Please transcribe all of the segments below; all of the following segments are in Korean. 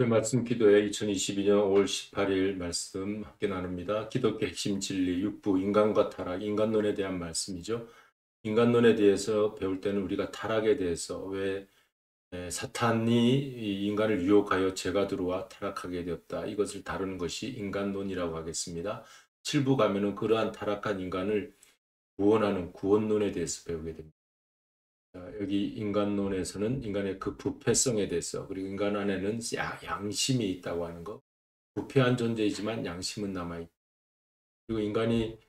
말씀 기도회 2022년 5월 18일 말씀 함께 나눕니다. 기독교 핵심 진리 6부 인간과 타락, 인간론에 대한 말씀이죠. 인간론에 대해서 배울 때는 우리가 타락에 대해서 왜 사탄이 이 인간을 유혹하여 죄가 들어와 타락하게 되었다. 이것을 다루는 것이 인간론이라고 하겠습니다. 7부 가면은 그러한 타락한 인간을 구원하는 구원론에 대해서 배우게 됩니다. 여기 인간론에서는 인간의 그 부패성에 대해서 그리고 인간 안에는 양심이 있다고 하는 것, 부패한 존재이지만 양심은 남아있다. 그리고 인간이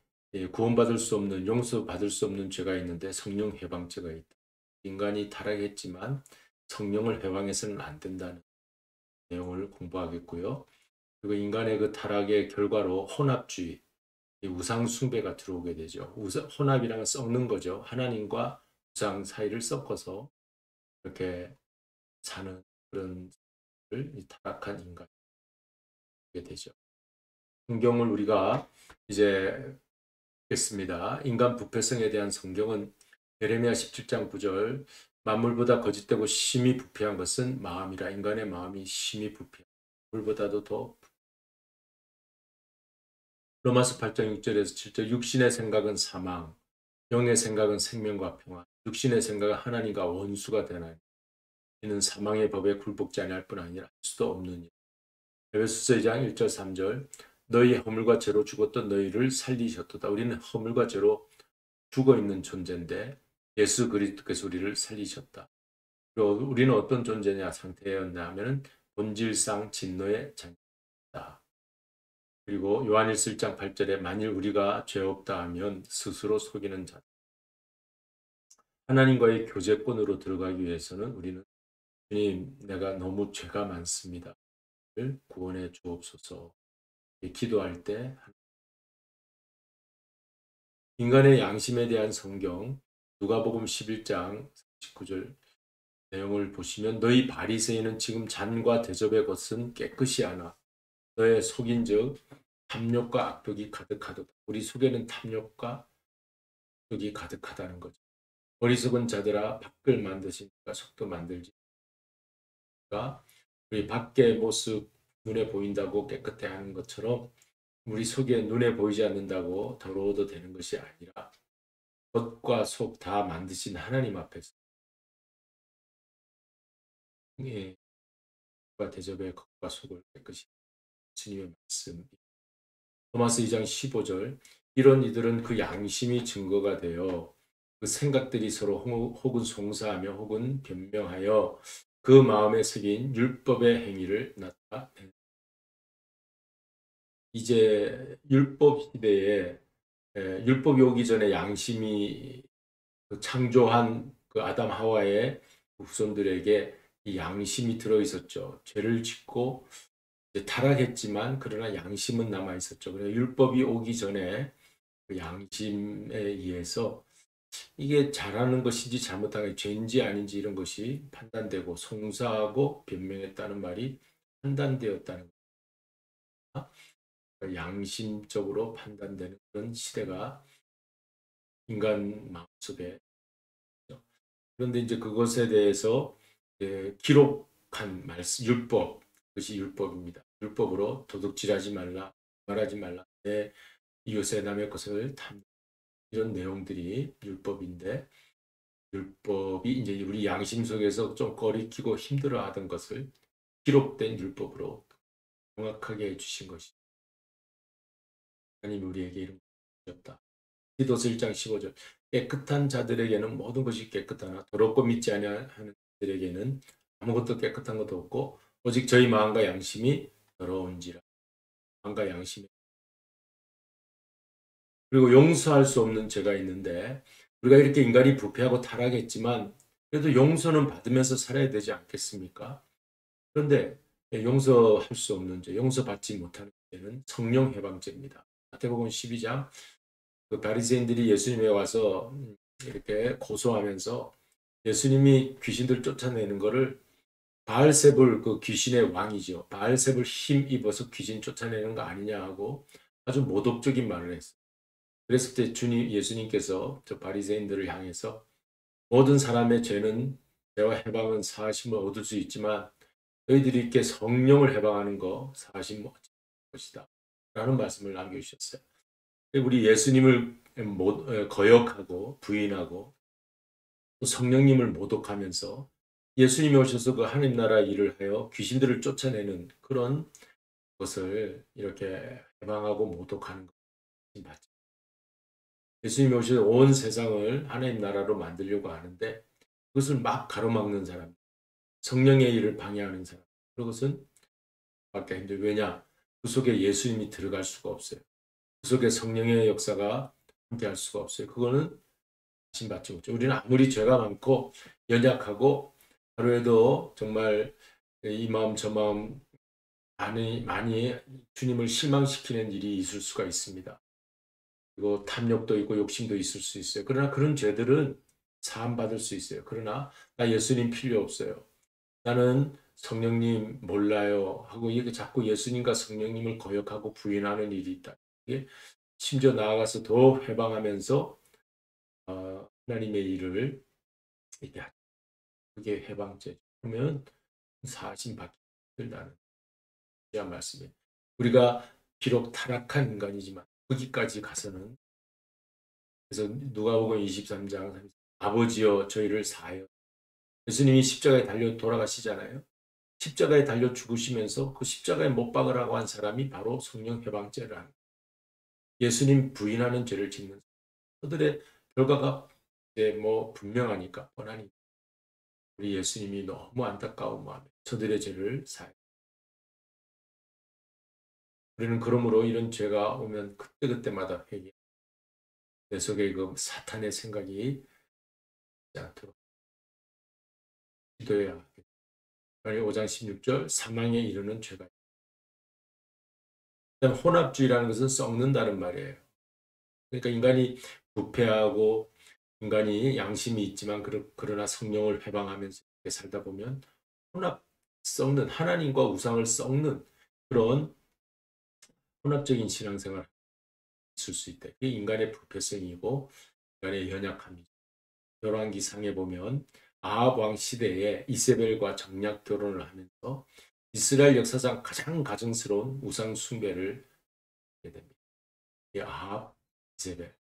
구원받을 수 없는, 용서받을 수 없는 죄가 있는데 성령 해방죄가 있다. 인간이 타락했지만 성령을 해방해서는 안 된다는 내용을 공부하겠고요. 그리고 인간의 그 타락의 결과로 혼합주의, 우상 숭배가 들어오게 되죠. 혼합이라는 건 섞는 거죠. 하나님과 우상 사이를 섞어서 이렇게 사는 그런 타락한 인간이 되죠. 성경을 우리가 이제 읽겠습니다. 인간 부패성에 대한 성경은 예레미야 17장 9절 만물보다 거짓되고 심히 부패한 것은 마음이라. 인간의 마음이 심히 부패한 물보다도 더. 로마서 8장 6절에서 7절 육신의 생각은 사망, 영의 생각은 생명과 평화. 육신의 생각은 하나님과 원수가 되나니 이는 사망의 법에 굴복지 아니할 뿐 아니라 할 수도 없느니라. 에베소서 2장 1절 3절 너희 허물과 죄로 죽었던 너희를 살리셨도다. 우리는 허물과 죄로 죽어있는 존재인데 예수 그리스도께서 우리를 살리셨다. 그리고 우리는 어떤 존재냐 상태였냐 하면 본질상 진노의 자녀다. 그리고 요한일서 1장 8절에 만일 우리가 죄 없다 하면 스스로 속이는 자. 하나님과의 교제권으로 들어가기 위해서는 우리는 주님 내가 너무 죄가 많습니다. 구원해 주옵소서. 기도할 때 인간의 양심에 대한 성경 누가복음 11장 39절 내용을 보시면 너희 바리새인은 지금 잔과 대접의 것은 깨끗이 하나 너의 속인즉 탐욕과 악독이 가득하도다. 우리 속에는 탐욕과 악독이 가득하다는 거죠. 어리석은 자들아 밖을 만드시니까 속도 만들지. 우리 밖의 모습 눈에 보인다고 깨끗해 하는 것처럼 우리 속에 눈에 보이지 않는다고 더러워도 되는 것이 아니라 겉과 속 다 만드신 하나님 앞에서 대접의 겉과 속을 깨끗이 주님의 말씀. 로마서 2장 15절 이런 이들은 그 양심이 증거가 되어 그 생각들이 서로 혹은 송사하며 혹은 변명하여 그 마음에 새긴 율법의 행위를 나타내. 이제 율법 시대에 율법이 오기 전에 양심이 창조한 그 아담 하와의 후손들에게 이 양심이 들어있었죠. 죄를 짓고 이제 타락했지만 그러나 양심은 남아 있었죠. 그래서 율법이 오기 전에 그 양심에 의해서 이게 잘하는 것인지 잘못한 것인지 죄인지 아닌지 이런 것이 판단되고 송사하고 변명했다는 말이 판단되었다는 것. 양심적으로 판단되는 그런 시대가 인간 마음속에 있죠. 그런데 이제 그것에 대해서 기록한 말씀, 율법, 그것이 율법입니다. 율법으로 도둑질하지 말라, 말하지 말라, 내 이웃의 남의 것을 탐 이런 내용들이 율법인데 율법이 이제 우리 양심 속에서 좀 꺼리키고 힘들어하던 것을 기록된 율법으로 정확하게 해주신 것이 하나님 우리에게 이런 주셨다. 디도서 1장 15절 깨끗한 자들에게는 모든 것이 깨끗하나 더럽고 믿지 아니하는 자들에게는 아무것도 깨끗한 것도 없고 오직 저희 마음과 양심이 더러운지라. 마음과 양심이. 그리고 용서할 수 없는 죄가 있는데 우리가 이렇게 인간이 부패하고 타락했지만 그래도 용서는 받으면서 살아야 되지 않겠습니까? 그런데 용서할 수 없는 죄, 용서받지 못하는 죄는 성령 해방죄입니다. 마태복음 12장 그 바리새인들이 예수님에 와서 이렇게 고소하면서 예수님이 귀신들 쫓아내는 거를 바알세불 그 귀신의 왕이죠. 바알세불 힘 입어서 귀신 쫓아내는 거 아니냐 하고 아주 모독적인 말을 했어요. 그랬을 때 예수님께서 저 바리새인들을 향해서 모든 사람의 죄는 죄와 해방은 사하심을 얻을 수 있지만 너희들이 이렇게 성령을 해방하는 거 사실 멋진 것이다 라는 말씀을 남겨주셨어요. 우리 예수님을 거역하고 부인하고 또 성령님을 모독하면서 예수님이 오셔서 그 하나님 나라 일을 하여 귀신들을 쫓아내는 그런 것을 이렇게 해방하고 모독하는 것이 맞죠. 예수님이 오셔서 온 세상을 하나님 나라로 만들려고 하는데 그것을 막 가로막는 사람, 성령의 일을 방해하는 사람, 그것은 막기 힘들어요. 왜냐? 그 속에 예수님이 들어갈 수가 없어요. 그 속에 성령의 역사가 함께할 수가 없어요. 그거는 받지 못해요. 우리는 아무리 죄가 많고 연약하고 하루에도 정말 이 마음 저 마음 많이 주님을 실망시키는 일이 있을 수가 있습니다. 그리고 탐욕도 있고 욕심도 있을 수 있어요. 그러나 그런 죄들은 사함받을 수 있어요. 그러나 나 예수님 필요 없어요. 나는 성령님 몰라요 하고 이게 자꾸 예수님과 성령님을 거역하고 부인하는 일이 있다. 이게 심지어 나아가서 더 해방하면서 하나님의 일을 이렇게 하죠. 그게 해방죄. 그러면 사심 받기 힘들다는 말씀이에요. 우리가 비록 타락한 인간이지만 거기까지 가서는 그래서 누가복음 23장 아버지여 저희를 사하여 예수님이 십자가에 달려 돌아가시잖아요. 십자가에 달려 죽으시면서 그 십자가에 못 박으라고 한 사람이 바로 성령 해방죄를 하는 예수님 부인하는 죄를 짓는 그들의 결과가 이제 뭐 분명하니까 뻔하니까 우리 예수님이 너무 안타까운 마음에 저들의 죄를 사하여 우리는 그러므로 이런 죄가 오면 그때그때마다 회개 내 속에 그 사탄의 생각이 않도록 기도해야 하겠다. 5장 16절 사망에 이르는 죄가 있다. 혼합주의라는 것은 썩는다는 말이에요. 그러니까 인간이 부패하고 인간이 양심이 있지만 그러나 성령을 해방하면서 이렇게 살다 보면 썩는 하나님과 우상을 썩는 그런 혼합적인 신앙생활을 있을 수 있다. 그게 인간의 부패성이고 인간의 연약함이죠. 열왕기상에 보면 아합 왕 시대에 이세벨과 정략 결혼을 하면서 이스라엘 역사상 가장 가증스러운 우상 숭배를 하게 됩니다. 아합, 이세벨.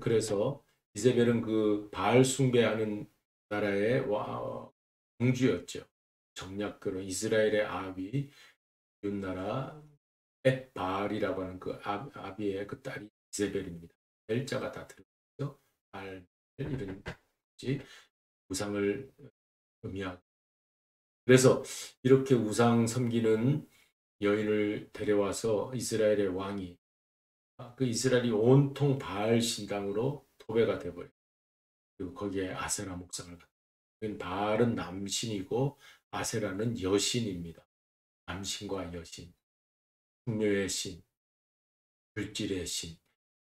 그래서 이세벨은 그 바알 숭배하는 나라의 공주였죠. 정략 결혼 이스라엘의 아합이 윤나라 엣바알이라고 하는 그 아비의 그 딸이 이세벨입니다. 벨자가 다 들어있죠. 알 이런 것이 우상을 의미하고 그래서 이렇게 우상 섬기는 여인을 데려와서 이스라엘의 왕이 그 이스라엘이 온통 바알 신당으로 도배가 되어버려요. 그리고 거기에 아세라 목상을 바알은 남신이고 아세라는 여신입니다. 남신과 여신, 풍요의 신, 물질의 신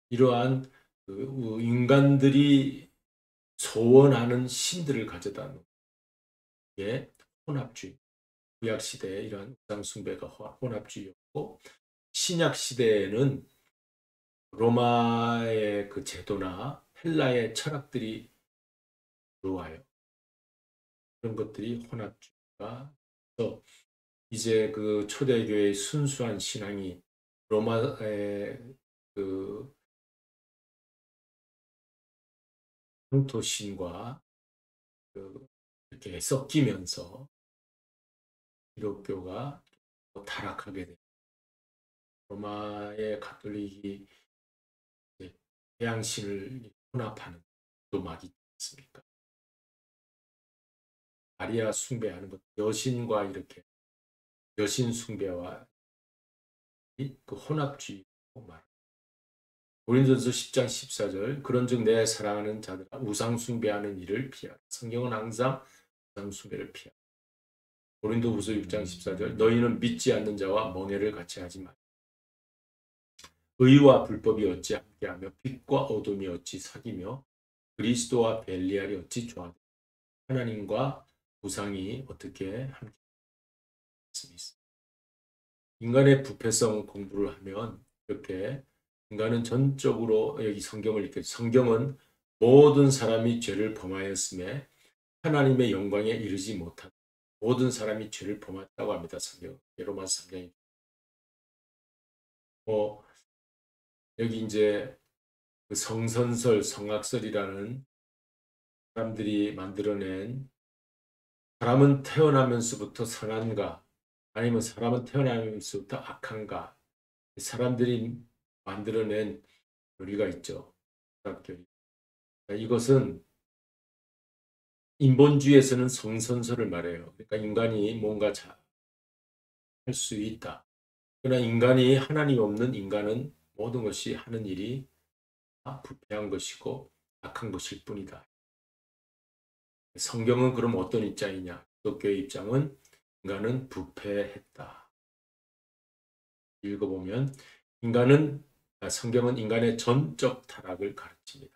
이러한 그 인간들이 소원하는 신들을 가져다 놓은 게 혼합주의. 구약 시대에 이러한 우상 숭배가 혼합주의였고 신약 시대에는 로마의 그 제도나 헬라의 철학들이 들어와요. 그런 것들이 혼합주의가 이제 그 초대교회의 순수한 신앙이 로마의 그 황토신과 이렇게 섞이면서 기독교가 타락하게 됩니다. 로마의 가톨릭이 태양신을 혼합하는 도막이 있지 않습니까? 마리아 숭배하는 것, 여신과 이렇게 여신 숭배와 그 혼합주의 말. 고린도전서 10장 14절 그런즉 내 사랑하는 자들아 우상 숭배하는 일을 피하라. 성경은 항상 우상 숭배를 피하라. 고린도후서 6장 14절 너희는 믿지 않는 자와 멍해를 같이 하지 마. 의와 불법이 어찌 함께하며 빛과 어둠이 어찌 사귀며 그리스도와 벨리알이 어찌 조합 하나님과 우상이 어떻게 함께 있습니다. 인간의 부패성 공부를 하면 이렇게 인간은 전적으로 여기 성경을 읽게 성경은 모든 사람이 죄를 범하였음에 하나님의 영광에 이르지 못한 모든 사람이 죄를 범했다고 합니다. 성경 로마서 3장에. 여기 이제 그 성선설, 성악설이라는 사람들이 만들어낸 사람은 태어나면서부터 선한가 아니면 사람은 태어나면서부터 악한가 사람들이 만들어낸 교리가 있죠. 교리. 이것은 인본주의에서는 성선설을 말해요. 그러니까 인간이 뭔가 할 수 있다. 그러나 인간이 하나님 없는 인간은 모든 것이 하는 일이 다 부패한 것이고 악한 것일 뿐이다. 성경은 그럼 어떤 입장이냐? 기독교의 입장은 인간은 부패했다. 읽어보면 성경은 인간의 전적 타락을 가르칩니다.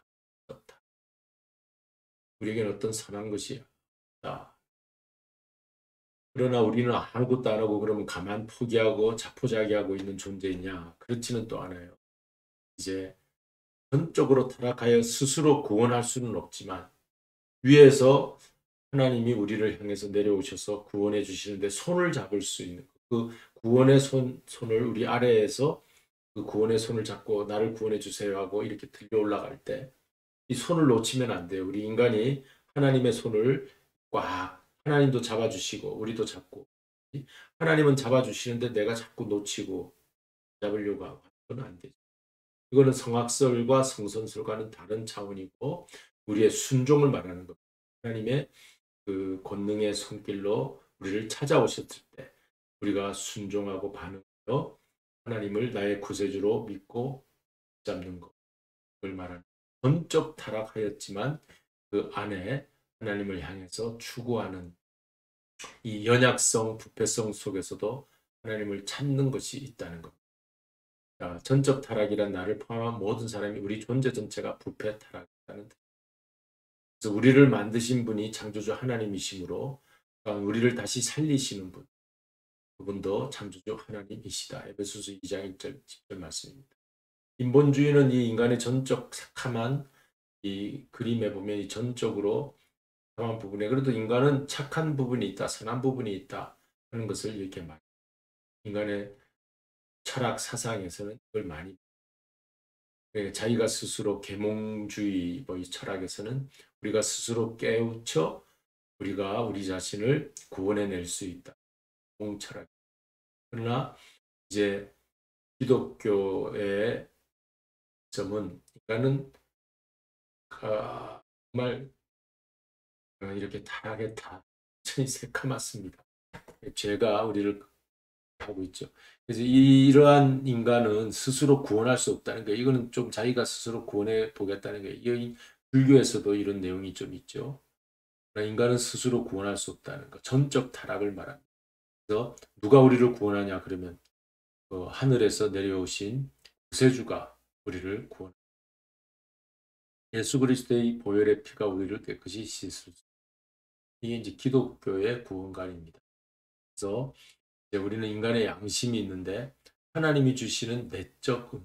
우리에게는 어떤 선한 것이 없다. 그러나 우리는 아무것도 안 하고 그러면 가만 포기하고 자포자기하고 있는 존재이냐? 그렇지는 또 않아요. 이제 전적으로 타락하여 스스로 구원할 수는 없지만 위에서 하나님이 우리를 향해서 내려오셔서 구원해 주시는데 손을 잡을 수 있는 그 구원의 손을 우리 아래에서 그 구원의 손을 잡고 나를 구원해 주세요 하고 이렇게 들려 올라갈 때 이 손을 놓치면 안 돼요. 우리 인간이 하나님의 손을 꽉 하나님도 잡아주시고 우리도 잡고 하나님은 잡아주시는데 내가 자꾸 놓치고 잡으려고 하고 그건 안 되죠. 이거는 성악설과 성선설과는 다른 차원이고 우리의 순종을 말하는 겁니다. 하나님의 그 권능의 손길로 우리를 찾아오셨을 때 우리가 순종하고 반응하여 하나님을 나의 구세주로 믿고 잡는 것을 말하는 전적 타락하였지만 그 안에 하나님을 향해서 추구하는 이 연약성, 부패성 속에서도 하나님을 찾는 것이 있다는 것. 전적 타락이란 나를 포함한 모든 사람이 우리 존재 전체가 부패 타락이라는 뜻. 그래서 우리를 만드신 분이 창조주 하나님이시므로 우리를 다시 살리시는 분, 그분도 창조주 하나님이시다. 에베소서 2장 1절 10절 말씀입니다. 인본주의는 이 인간의 전적 착함한 이 그림에 보면 이 전적으로 착한 부분에 그래도 인간은 착한 부분이 있다, 선한 부분이 있다 하는 것을 이렇게 말합니다. 인간의 철학 사상에서는 이걸 많이 자기가 스스로 계몽주의 이 철학에서는 우리가 스스로 깨우쳐 우리가 우리 자신을 구원해낼 수 있다. 공철학. 그러나 이제 기독교의 점은 인간은 정말 이렇게 타락했다. 완전히 새까맣습니다. 죄가 우리를 하고 있죠. 그래서 이러한 인간은 스스로 구원할 수 없다는 거예요. 이거는 좀 자기가 스스로 구원해 보겠다는 거예요. 이 불교에서도 이런 내용이 좀 있죠. 인간은 스스로 구원할 수 없다는 거. 전적 타락을 말합니다. 그래서 누가 우리를 구원하냐 그러면 하늘에서 내려오신 구세주가 우리를 구원합니다. 예수 그리스도의 보혈의 피가 우리를 깨끗이 씻을 수 있습니다. 이게 이제 기독교의 구원관입니다. 그래서 이제 우리는 인간의 양심이 있는데 하나님이 주시는 내적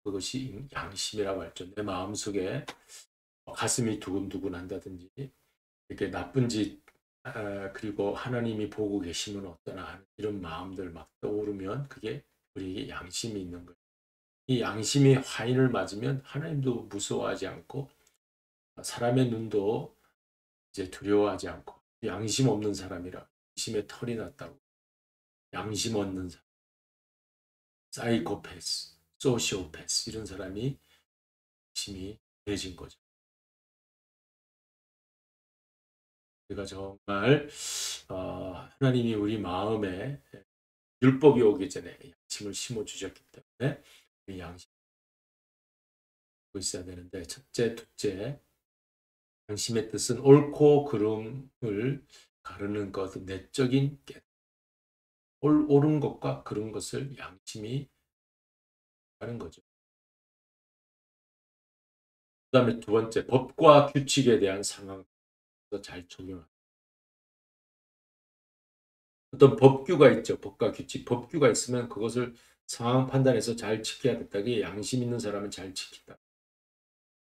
그것이 양심이라고 할죠. 내 마음속에 가슴이 두근두근 한다든지 이렇게 나쁜 짓 그리고 하나님이 보고 계시면 어떠나 이런 마음들 막 떠오르면 그게 우리에게 양심이 있는 거예요. 이 양심이 화인을 맞으면 하나님도 무서워하지 않고 사람의 눈도 이제 두려워하지 않고 양심 없는 사람이라 양심에 털이 났다고 양심 없는 사람 사이코패스, 소시오패스 이런 사람이 양심이 내진 거죠. 우리가 정말 하나님이 우리 마음에 율법이 오기 전에 양심을 심어주셨기 때문에 이 양심이 있어야 되는데 첫째, 둘째 양심의 뜻은 옳고 그름을 가르는 것, 내적인 옳은 것과 그른 것을 양심이 하는 거죠. 그 다음에 두 번째, 법과 규칙에 대한 상황에서 잘 적용합니다. 어떤 법규가 있죠. 법과 규칙. 법규가 있으면 그것을 상황 판단해서 잘 지켜야 된다. 그게 양심 있는 사람은 잘 지킨다.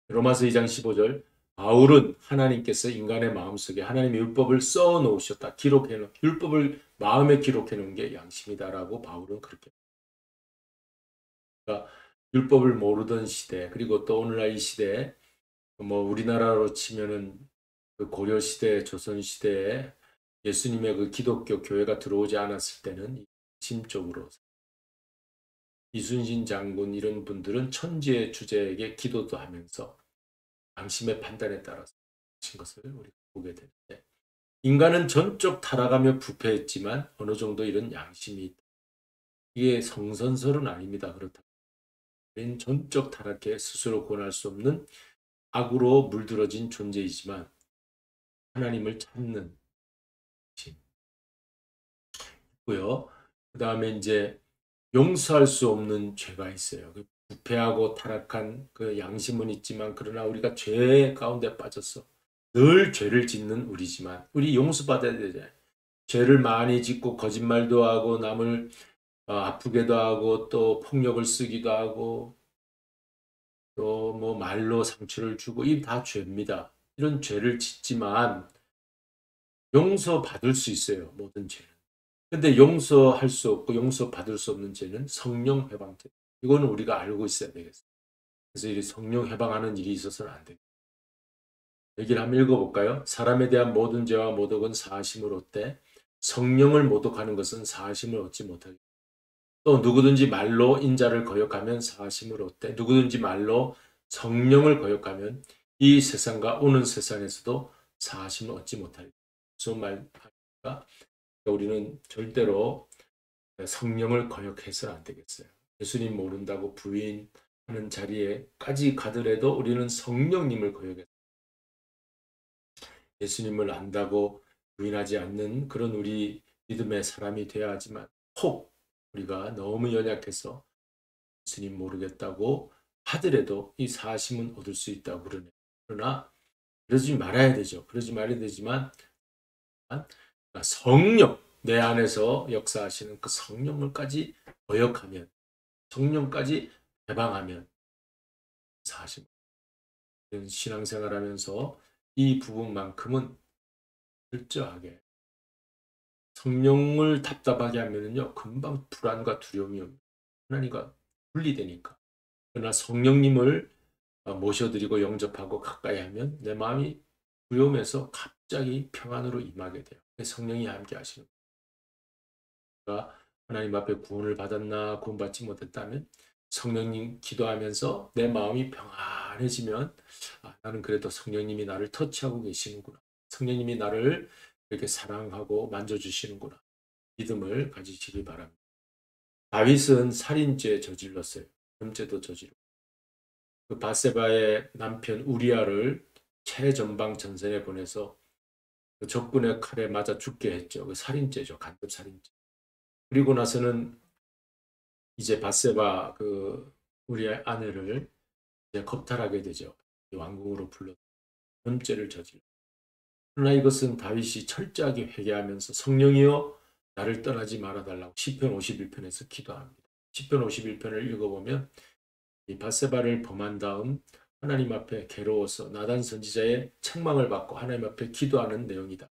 로마서 2장 15절 바울은 하나님께서 인간의 마음속에 하나님의 율법을 써 놓으셨다. 기록해 놓은 율법을 마음에 기록해 놓은 게 양심이다라고 바울은 그렇게. 그러니까 율법을 모르던 시대 그리고 또 오늘날 이 시대에 뭐 우리나라로 치면은 그 고려 시대, 조선 시대에 예수님의 그 기독교 교회가 들어오지 않았을 때는 심적으로 이순신 장군 이런 분들은 천지의 주제에게 기도도 하면서 양심의 판단에 따라서 하신 것을 우리가 보게 되는데 인간은 전적 타락하며 부패했지만 어느 정도 이런 양심이 있다. 이게 성선설은 아닙니다. 그렇다면 전적 타락해 스스로 권할 수 없는 악으로 물들어진 존재이지만 하나님을 찾는 것이 있고요. 그 다음에 이제 용서할 수 없는 죄가 있어요. 그 부패하고 타락한 그 양심은 있지만 그러나 우리가 죄 가운데 빠져서 늘 죄를 짓는 우리지만 우리 용서받아야 되잖아요. 죄를 많이 짓고 거짓말도 하고 남을 아프게도 하고 또 폭력을 쓰기도 하고 또 뭐 말로 상처를 주고 이 다 죄입니다. 이런 죄를 짓지만 용서받을 수 있어요. 모든 죄는. 근데 용서할 수 없고 용서받을 수 없는 죄는 성령 해방죄. 이거는 우리가 알고 있어야 되겠어요. 그래서 이 성령 해방하는 일이 있어서는 안 돼요. 여기를 한번 읽어볼까요? 사람에 대한 모든 죄와 모독은 사하심을 얻되 성령을 모독하는 것은 사하심을 얻지 못하게. 또 누구든지 말로 인자를 거역하면 사하심을 얻되 누구든지 말로 성령을 거역하면 이 세상과 오는 세상에서도 사하심을 얻지 못하게. 무슨 말입니까? 우리는 절대로 성령을 거역해서는 안 되겠어요. 예수님 모른다고 부인하는 자리에까지 가더라도 우리는 성령님을 거역해서 예수님을 안다고 부인하지 않는 그런 우리 믿음의 사람이 되어야 하지만 혹 우리가 너무 연약해서 예수님 모르겠다고 하더라도 이 사심은 얻을 수 있다고 그러네. 그러나 그러지 말아야 되죠. 그러지 말아야 되지만 성령 내 안에서 역사하시는 그 성령을까지 거역하면 성령까지 해방하면 사심 신앙생활하면서 이 부분만큼은 철저하게 성령을 답답하게 하면은요 금방 불안과 두려움이 하나님과 분리되니까. 그러나 성령님을 모셔드리고 영접하고 가까이 하면 내 마음이 두려움에서 갑자기 평안으로 임하게 돼요. 성령이 함께 하시는 거예요. 하나님 앞에 구원을 받았나 구원받지 못했다면 성령님 기도하면서 내 마음이 평안해지면 나는 그래도 성령님이 나를 터치하고 계시는구나. 성령님이 나를 이렇게 사랑하고 만져주시는구나. 믿음을 가지시기 바랍니다. 다윗은 살인죄 저질렀어요. 범죄도 저지르고 그 바세바의 남편 우리아를 최전방 전선에 보내서 그 적군의 칼에 맞아 죽게 했죠. 그 살인죄죠. 간접 살인죄. 그리고 나서는 이제 바세바 그 우리의 아내를 이제 겁탈하게 되죠. 왕궁으로 불러 범죄를 저질러. 그러나 이것은 다윗이 철저하게 회개하면서 성령이여 나를 떠나지 말아달라고 시편 51편에서 기도합니다. 시편 51편을 읽어보면 이 바세바를 범한 다음 하나님 앞에 괴로워서 나단 선지자의 책망을 받고 하나님 앞에 기도하는 내용이다.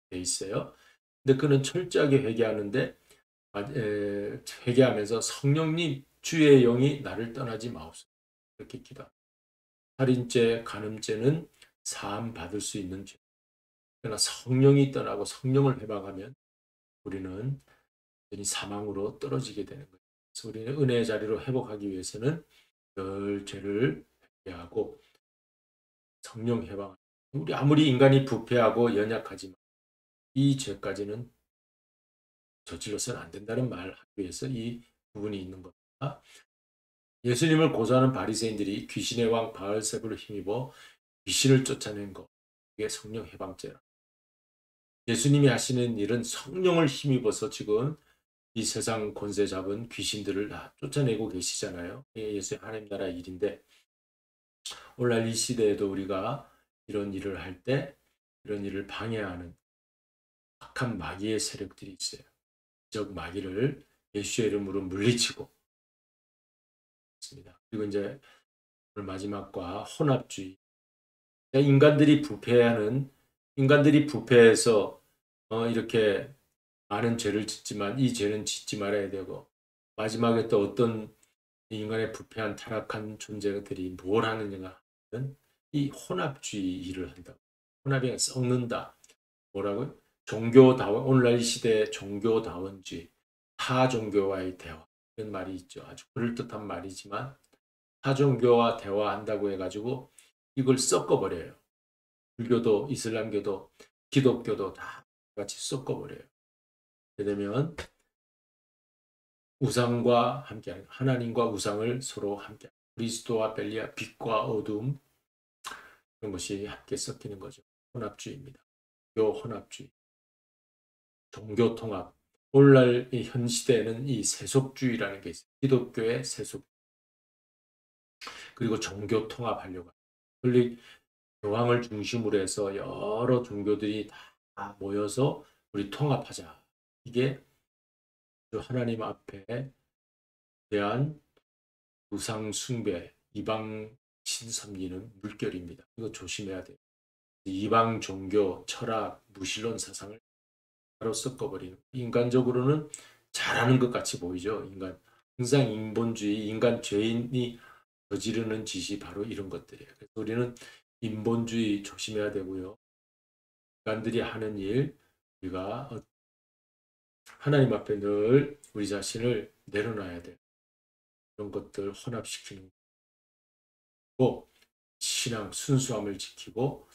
돼 있어요. 근데 그는 철저하게 회개하는데 회개하면서 성령님 주의 영이 나를 떠나지 마옵소서. 이렇게 기도합니다. 살인죄, 간음죄는 사함 받을 수 있는 죄. 그러나 성령이 떠나고 성령을 해방하면 우리는 사망으로 떨어지게 되는 거예요. 그래서 우리는 은혜의 자리로 회복하기 위해서는 늘 죄를 회개하고 성령 해방. 우리 아무리 인간이 부패하고 연약하지만 이 죄까지는 저질러서는 안 된다는 말을 하기 위해서 이 부분이 있는 겁니다. 예수님을 고소하는 바리새인들이 귀신의 왕 바알세불을 힘입어 귀신을 쫓아낸 것. 이게 성령 해방죄라. 예수님이 하시는 일은 성령을 힘입어서 지금 이 세상 권세 잡은 귀신들을 다 쫓아내고 계시잖아요. 이게 예수의 하나님 나라 일인데 오늘날 이 시대에도 우리가 이런 일을 할 때 이런 일을 방해하는 악한 마귀의 세력들이 있어요. 적 마귀를 예수의 이름으로 물리치고 있습니다. 그리고 이제 오늘 마지막과 혼합주의 인간들이 부패해서 이렇게 많은 죄를 짓지만 이 죄는 짓지 말아야 되고, 마지막에 또 어떤 인간의 부패한 타락한 존재들이 뭘 하느냐 하면 이 혼합주의 일을 한다고. 혼합이 썩는다. 뭐라고요? 오늘날 이 시대의 종교다원주의, 타 종교와의 대화, 이런 말이 있죠. 아주 그럴듯한 말이지만 타 종교와 대화한다고 해가지고 이걸 섞어버려요. 불교도, 이슬람교도, 기독교도 다 같이 섞어버려요. 되면 우상과 함께하는, 하나님과 우상을 서로 함께하는, 그리스도와 벨리아, 빛과 어둠, 그런 것이 함께 섞이는 거죠. 혼합주의입니다. 혼합주의, 종교 통합. 오늘날 이 현 시대에는 이 세속주의라는 게 있어요. 기독교의 세속, 그리고 종교 통합하려고. 그러니 교황을 중심으로 해서 여러 종교들이 다 모여서 우리 통합하자. 이게 하나님 앞에 대한 우상 숭배, 이방 신 섬기는 물결입니다. 이거 조심해야 돼요. 이방 종교, 철학, 무신론 사상을 바로 섞어버리는, 인간적으로는 잘하는 것 같이 보이죠. 항상 인본주의, 인간 죄인이 저지르는 짓이 바로 이런 것들이에요. 그래서 우리는 인본주의 조심해야 되고요. 인간들이 하는 일, 우리가 하나님 앞에 늘 우리 자신을 내려놔야 돼요. 이런 것들 혼합시키는 거. 신앙 순수함을 지키고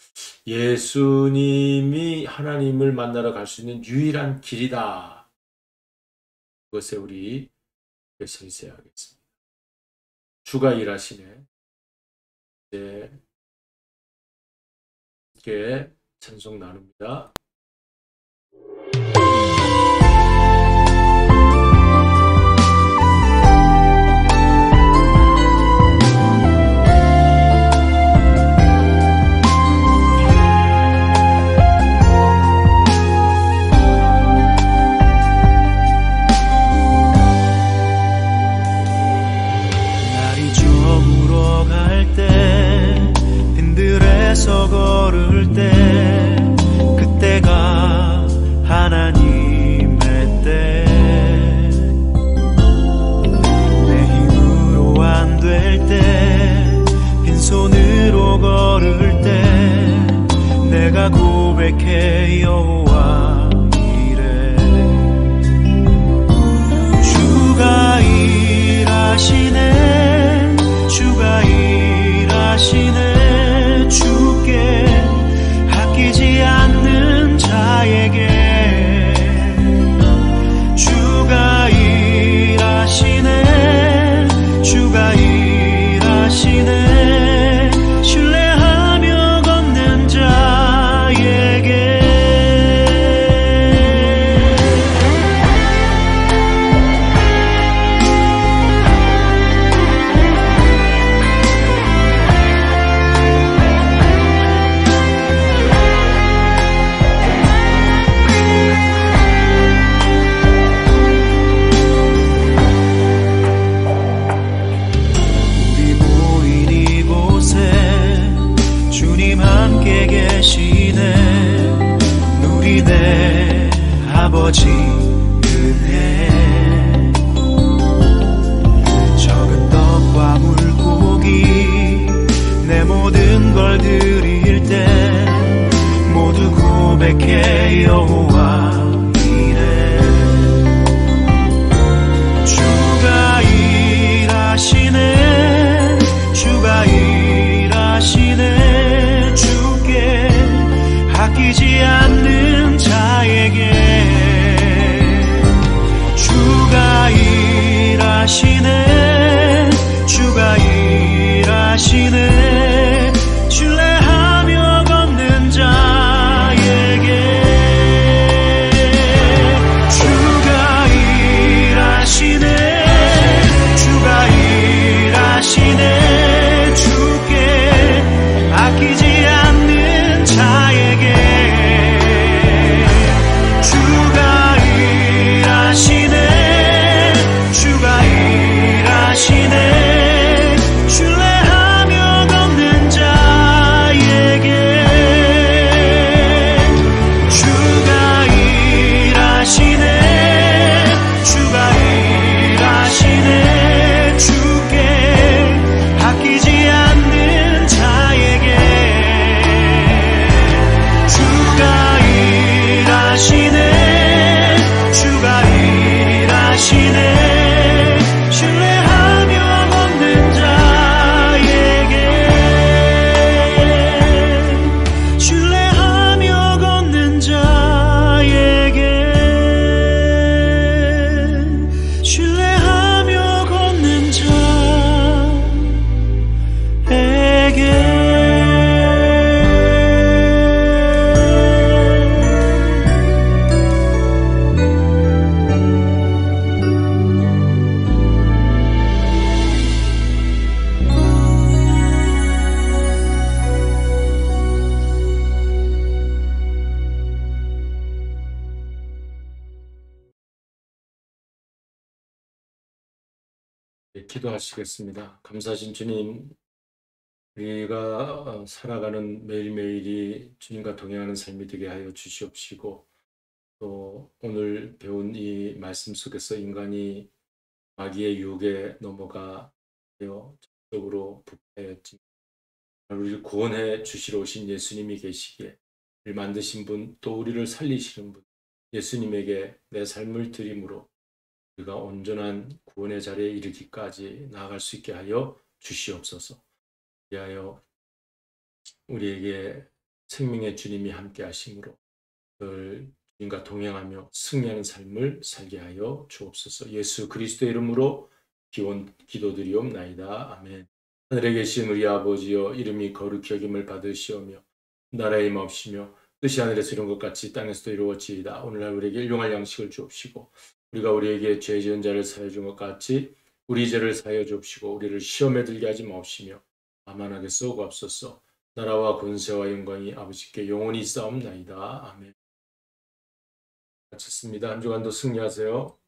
예수님이 하나님을 만나러 갈 수 있는 유일한 길이다. 그것에 우리 선세하겠습니다. 주가 일하시네. 이제 함께 찬송 나눕니다. 걸을 때 그때가 하나님의 때 내 힘으로 안 될 때 빈손으로 걸을 때 내가 고백해 여호와 이래 주가 일하시네 주가 일하시네 주께 아끼지 않는 자에게 주가 일하시네 주가 일하시네 신뢰하며 걷는 자에게 아버지 은혜 적은 떡과 물고기 내 모든 걸 드릴 때 모두 고백해 여호와 이래 주가 일하시네 주가 일하시네 주께 아끼지 않는 자에게 주가 일하시네 주가 일하시네 신뢰하며 걷는 자에게 네, 기도하시겠습니다. 감사하신 주님, 우리가 살아가는 매일매일이 주님과 동행하는 삶이 되게 하여 주시옵시고, 또 오늘 배운 이 말씀 속에서 인간이 마귀의 유혹에 넘어가 적으로 부패했지만 우리를 구원해 주시러 오신 예수님이 계시기에, 우리를 만드신 분, 또 우리를 살리시는 분, 예수님에게 내 삶을 드림으로 우리가 온전한 구원의 자리에 이르기까지 나아갈 수 있게 하여 주시옵소서. 위하여 우리에게 생명의 주님이 함께 하심으로 늘 주님과 동행하며 승리하는 삶을 살게 하여 주옵소서. 예수 그리스도의 이름으로 기도드리옵나이다. 아멘. 하늘에 계신 우리 아버지여, 이름이 거룩히 여김을 받으시오며 나라의 임하옵시며 뜻이 하늘에서 이룬 것 같이 땅에서도 이루어지이다. 오늘날 우리에게 일용할 양식을 주옵시고, 우리가 우리에게 죄 지은 자를 사하여 준 것 같이 우리 죄를 사하여 주옵시고, 우리를 시험에 들게 하지 마옵시며 다만 쏘고옵소서. 나라와 권세와 영광이 아버지께 영원히 있사옵나이다. 아멘. 마쳤습니다. 한 주간도 승리하세요.